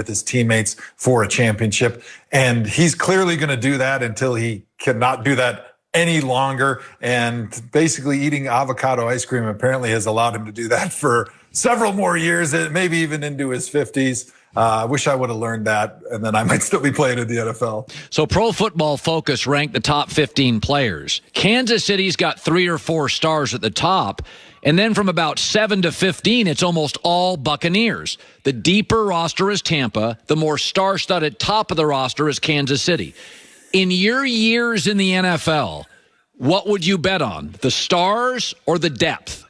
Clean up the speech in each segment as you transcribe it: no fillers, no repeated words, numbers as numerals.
with his teammates for a championship. And he's clearly going to do that until he cannot do that any longer. And basically eating avocado ice cream apparently has allowed him to do that for several more years, maybe even into his 50s. I wish I would have learned that, and then I might still be playing in the NFL. So Pro Football Focus ranked the top 15 players. Kansas City's got 3 or 4 stars at the top. And then from about 7 to 15, it's almost all Buccaneers. The deeper roster is Tampa. The more star-studded top of the roster is Kansas City. In your years in the NFL, what would you bet on, the stars or the depth?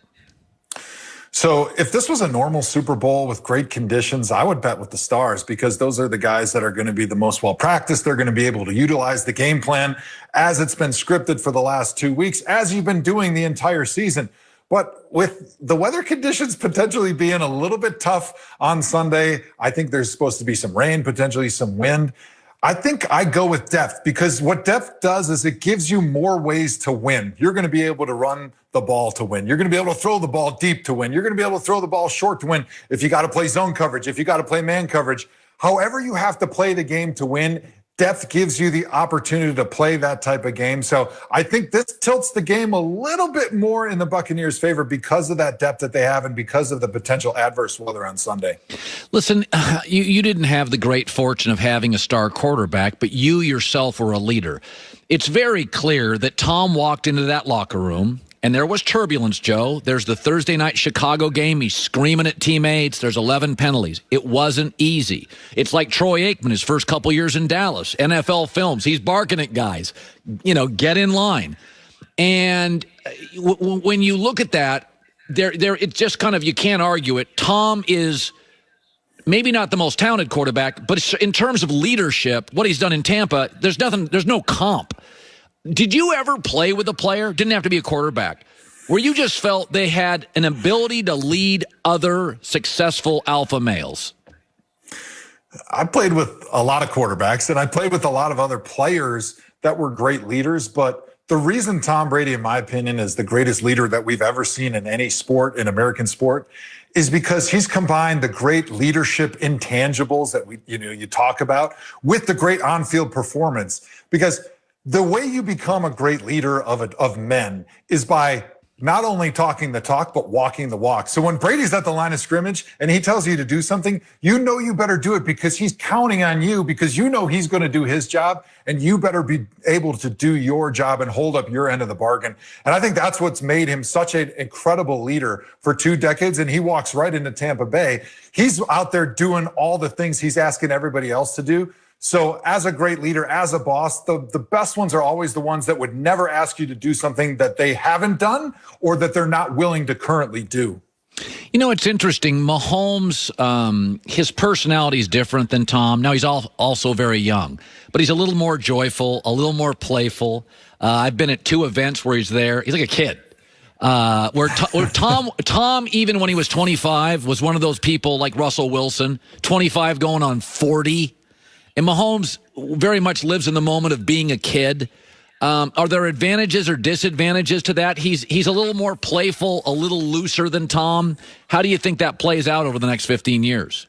So if this was a normal Super Bowl with great conditions, I would bet with the stars, because those are the guys that are going to be the most well-practiced. They're going to be able to utilize the game plan as it's been scripted for the last 2 weeks, as you've been doing the entire season. But with the weather conditions potentially being a little bit tough on Sunday, I think there's supposed to be some rain, potentially some wind. I think I go with depth, because what depth does is it gives you more ways to win. You're going to be able to run the ball to win. You're going to be able to throw the ball deep to win. You're going to be able to throw the ball short to win if you got to play zone coverage, if you got to play man coverage. However you have to play the game to win, depth gives you the opportunity to play that type of game. So I think this tilts the game a little bit more in the Buccaneers' favor because of that depth that they have and because of the potential adverse weather on Sunday. Listen, you didn't have the great fortune of having a star quarterback, but you yourself were a leader. It's very clear that Tom walked into that locker room, and there was turbulence, Joe. There's the Thursday night Chicago game. He's screaming at teammates. There's 11 penalties. It wasn't easy. It's like Troy Aikman, his first couple years in Dallas, NFL films. He's barking at guys, get in line. And when you look at that, it's just kind of, you can't argue it. Tom is maybe not the most talented quarterback, but in terms of leadership, what he's done in Tampa, there's no comp. Did you ever play with a player? Didn't have to be a quarterback, where you just felt they had an ability to lead other successful alpha males? I played with a lot of quarterbacks, and I played with a lot of other players that were great leaders. But the reason Tom Brady, in my opinion, is the greatest leader that we've ever seen in any sport, in American sport, is because he's combined the great leadership intangibles that you talk about with the great on-field performance. Because the way you become a great leader of men is by not only talking the talk, but walking the walk. So when Brady's at the line of scrimmage and he tells you to do something, you better do it, because he's counting on you, because he's going to do his job, and you better be able to do your job and hold up your end of the bargain. And I think that's what's made him such an incredible leader for 2 decades. And he walks right into Tampa Bay. He's out there doing all the things he's asking everybody else to do. So as a great leader, as a boss, the best ones are always the ones that would never ask you to do something that they haven't done or that they're not willing to currently do. It's interesting. Mahomes, his personality is different than Tom. Now, he's also very young, but he's a little more joyful, a little more playful. I've been at 2 events where he's there. He's like a kid. Where Tom, even when he was 25, was one of those people like Russell Wilson, 25 going on 40. And Mahomes very much lives in the moment of being a kid. Are there advantages or disadvantages to that? He's a little more playful, a little looser than Tom. How do you think that plays out over the next 15 years?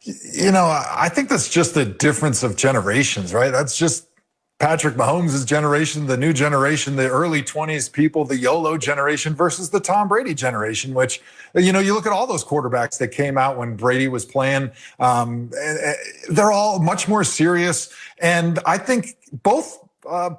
I think that's just a difference of generations, right? That's just Patrick Mahomes' generation, the new generation, the early 20s people, the YOLO generation versus the Tom Brady generation, which, you look at all those quarterbacks that came out when Brady was playing. They're all much more serious. And I think both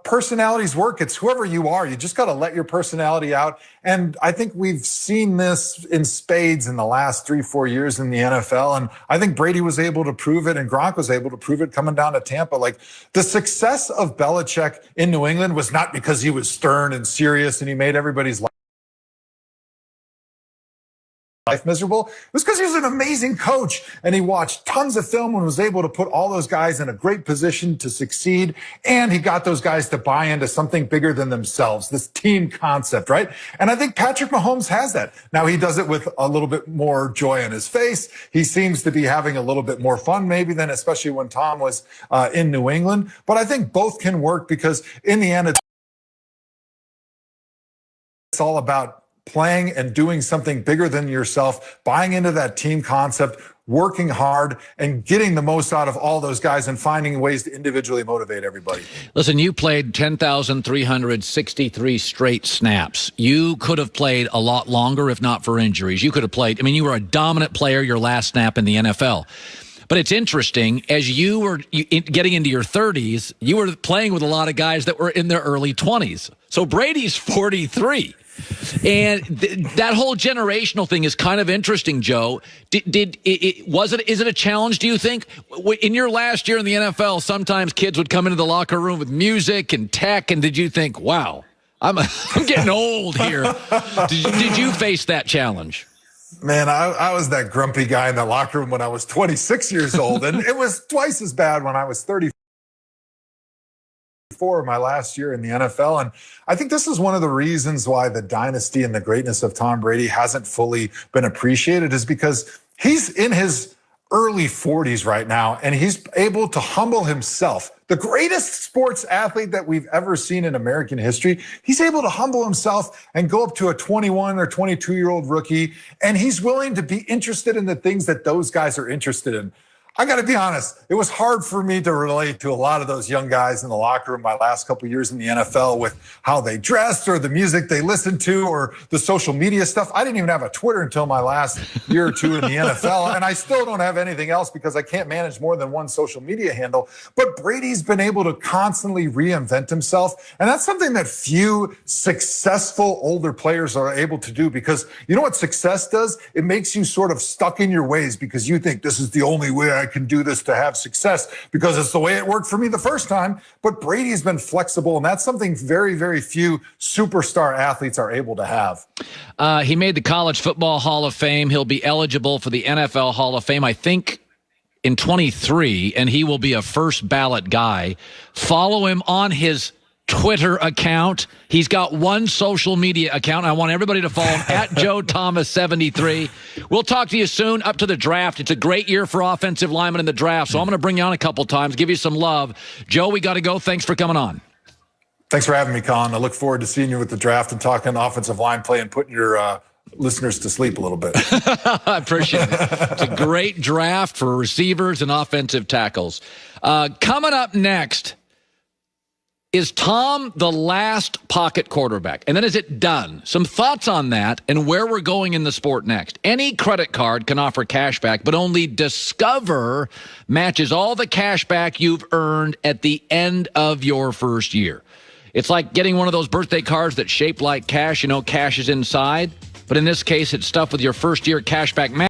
personalities work. It's whoever you are. You just got to let your personality out. And I think we've seen this in spades in the last 3-4 years in the NFL. And I think Brady was able to prove it, and Gronk was able to prove it coming down to Tampa. Like, the success of Belichick in New England was not because he was stern and serious and he made everybody's life miserable. It was because he was an amazing coach, and he watched tons of film and was able to put all those guys in a great position to succeed. And he got those guys to buy into something bigger than themselves, this team concept, right? And I think Patrick Mahomes has that. Now, he does it with a little bit more joy on his face. He seems to be having a little bit more fun maybe than especially when Tom was in New England. But I think both can work, because in the end, it's all about playing and doing something bigger than yourself, buying into that team concept, working hard and getting the most out of all those guys and finding ways to individually motivate everybody. Listen, you played 10,363 straight snaps. You could have played a lot longer if not for injuries. You could have played, you were a dominant player your last snap in the NFL. But it's interesting, as you were getting into your 30s, you were playing with a lot of guys that were in their early 20s. So Brady's 43. And that whole generational thing is kind of interesting, Joe. Is it a challenge, do you think? In your last year in the NFL, sometimes kids would come into the locker room with music and tech, and did you think, wow, I'm getting old here? Did you face that challenge? Man, I was that grumpy guy in the locker room when I was 26 years old, and it was twice as bad when I was 34, my last year in the NFL. And I think this is one of the reasons why the dynasty and the greatness of Tom Brady hasn't fully been appreciated, is because he's in his early 40s right now, and he's able to humble himself. The greatest sports athlete that we've ever seen in American history, he's able to humble himself and go up to a 21 or 22-year-old rookie, and he's willing to be interested in the things that those guys are interested in. I got to be honest, it was hard for me to relate to a lot of those young guys in the locker room my last couple of years in the NFL with how they dressed or the music they listened to or the social media stuff. I didn't even have a Twitter until my last year or two in the NFL, and I still don't have anything else because I can't manage more than one social media handle. But Brady's been able to constantly reinvent himself, and that's something that few successful older players are able to do, because you know what success does? It makes you sort of stuck in your ways because you think this is the only way I can do this to have success because it's the way it worked for me the first time. But Brady's been flexible, and that's something very, very few superstar athletes are able to have. He made the College Football Hall of Fame. He'll be eligible for the NFL Hall of Fame, I think, in 23, and he will be a first ballot guy. Follow him on his Twitter account. He's got one social media account. I want everybody to follow him at Joe Thomas 73. We'll talk to you soon up to the draft. It's a great year for offensive linemen in the draft, so I'm going to bring you on a couple times, give you some love. Joe, we got to go. Thanks for coming on. Thanks for having me, Colin. I look forward to seeing you with the draft and talking offensive line play and putting your listeners to sleep a little bit. I appreciate it. It's a great draft for receivers and offensive tackles. Coming up next, is Tom the last pocket quarterback? And then is it done? Some thoughts on that and where we're going in the sport next. Any credit card can offer cash back, but only Discover matches all the cash back you've earned at the end of your first year. It's like getting one of those birthday cards that's shaped like cash. You know, cash is inside. But in this case, it's stuff with your first year cash back match.